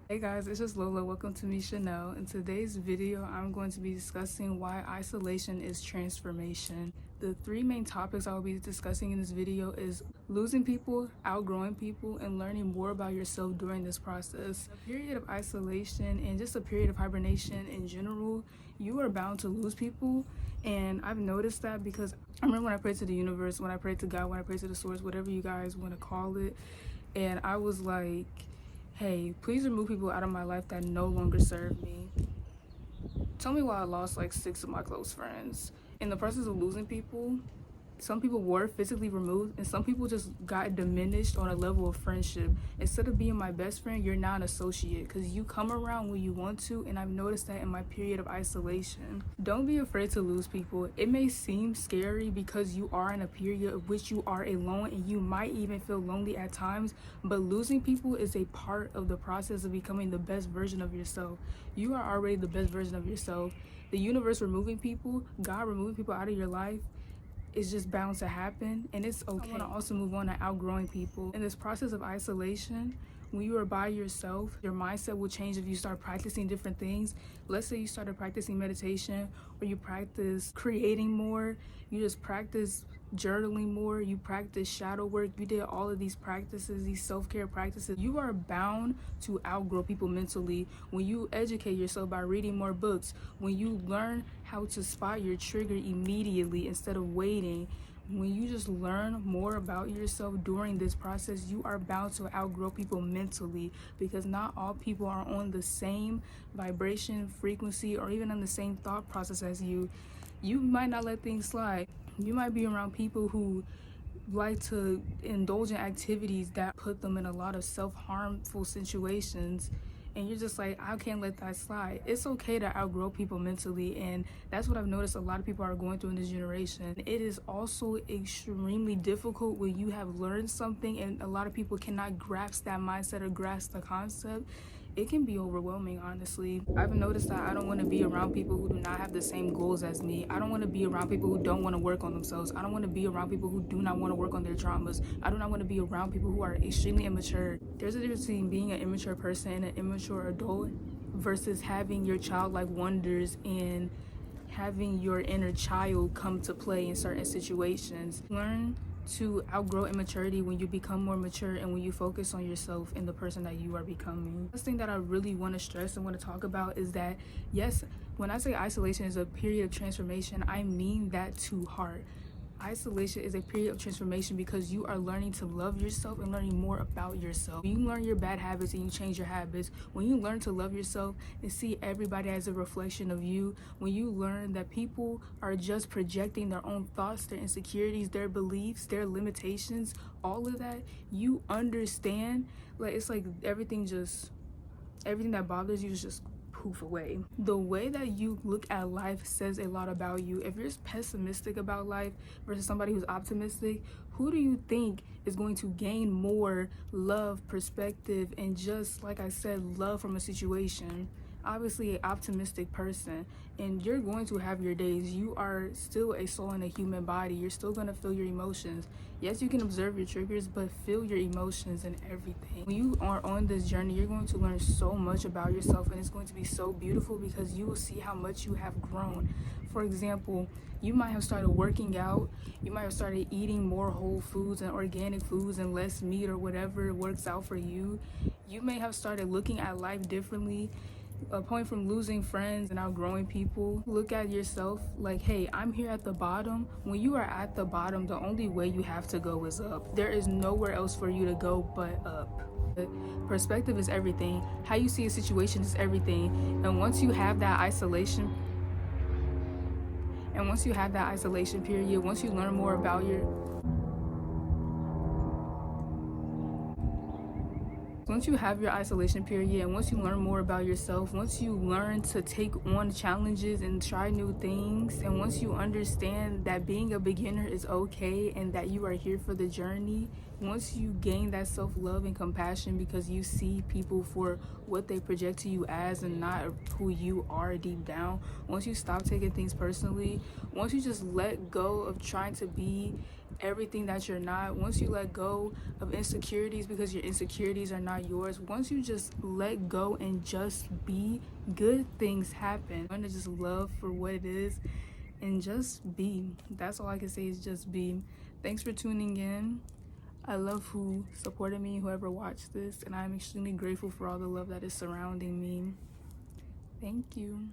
Hey guys, it's JusLola. Welcome to me, Chanel. In today's video, I'm going to be discussing why isolation is transformation. The three main topics I will be discussing in this video is losing people, outgrowing people, and learning more about yourself during this process. A period of isolation and just a period of hibernation in general, you are bound to lose people. And I've noticed that because I remember when I prayed to the universe, when I prayed to God, when I prayed to the source, whatever you guys want to call it, and I was like, hey, please remove people out of my life that no longer serve me. Tell me why I lost like 6 of my close friends. In the process of losing people, some people were physically removed and some people just got diminished on a level of friendship. Instead of being my best friend, you're now an associate because you come around when you want to, and I've noticed that in my period of isolation. Don't be afraid to lose people. It may seem scary because you are in a period of which you are alone and you might even feel lonely at times, but losing people is a part of the process of becoming the best version of yourself. You are already the best version of yourself. The universe removing people, God removing people out of your life, is just bound to happen, and it's okay. I want to also move on to outgrowing people. In this process of isolation, when you are by yourself, your mindset will change if you start practicing different things. Let's say you started practicing meditation, or you practice creating more, you just practice journaling more, you practice shadow work, you did all of these practices, these self-care practices. You are bound to outgrow people mentally when you educate yourself by reading more books, when you learn how to spot your trigger immediately instead of waiting. When you just learn more about yourself during this process, you are bound to outgrow people mentally, because not all people are on the same vibration, frequency, or even on the same thought process as you. You might not let things slide. You might be around people who like to indulge in activities that put them in a lot of self-harmful situations, and you're just like, I can't let that slide. It's okay to outgrow people mentally, and that's what I've noticed a lot of people are going through in this generation. It is also extremely difficult when you have learned something and a lot of people cannot grasp that mindset or grasp the concept. It can be overwhelming, honestly. I've noticed that I don't want to be around people who do not have the same goals as me. I don't want to be around people who don't want to work on themselves. I don't want to be around people who do not want to work on their traumas. I do not want to be around people who are extremely immature. There's a difference between being an immature person and an immature adult versus having your childlike wonders and having your inner child come to play in certain situations. Learn to outgrow immaturity when you become more mature and when you focus on yourself and the person that you are becoming. The thing that I really want to stress and want to talk about is that, yes, when I say isolation is a period of transformation, I mean that to heart. Isolation is a period of transformation because you are learning to love yourself and learning more about yourself. When you learn your bad habits and you change your habits, when you learn to love yourself and see everybody as a reflection of you, when you learn that people are just projecting their own thoughts, their insecurities, their beliefs, their limitations, all of that, you understand, like, it's like everything that bothers you is just poof away. The way that you look at life says a lot about you. If you're pessimistic about life versus somebody who's optimistic, who do you think is going to gain more love, perspective, and just, like I said, love from a situation? Obviously an optimistic person, and you're going to have your days. You are still a soul in a human body. You're still going to feel your emotions. Yes, you can observe your triggers, but feel your emotions and everything. When you are on this journey, you're going to learn so much about yourself, and it's going to be so beautiful because you will see how much you have grown. For example, you might have started working out, you might have started eating more whole foods and organic foods and less meat or whatever works out for you. You may have started looking at life differently. A point from losing friends and outgrowing people. Look at yourself like, hey, I'm here at the bottom. When you are at the bottom, the only way you have to go is up. There is nowhere else for you to go but up. Perspective is everything. How you see a situation is everything. And once you have that isolation period, once you learn more about once you have your isolation period, and once you learn more about yourself, once you learn to take on challenges and try new things, and once you understand that being a beginner is okay and that you are here for the journey, once you gain that self-love and compassion because you see people for what they project to you as and not who you are deep down, once you stop taking things personally, once you just let go of trying to be everything that you're not, once you let go of insecurities, because your insecurities are not yours, once you just let go and just be, good things happen. Learn to just love for what it is and just be. That's all I can say, is just be. Thanks for tuning in. I love who supported me, whoever watched this, and I'm extremely grateful for all the love that is surrounding me. Thank you.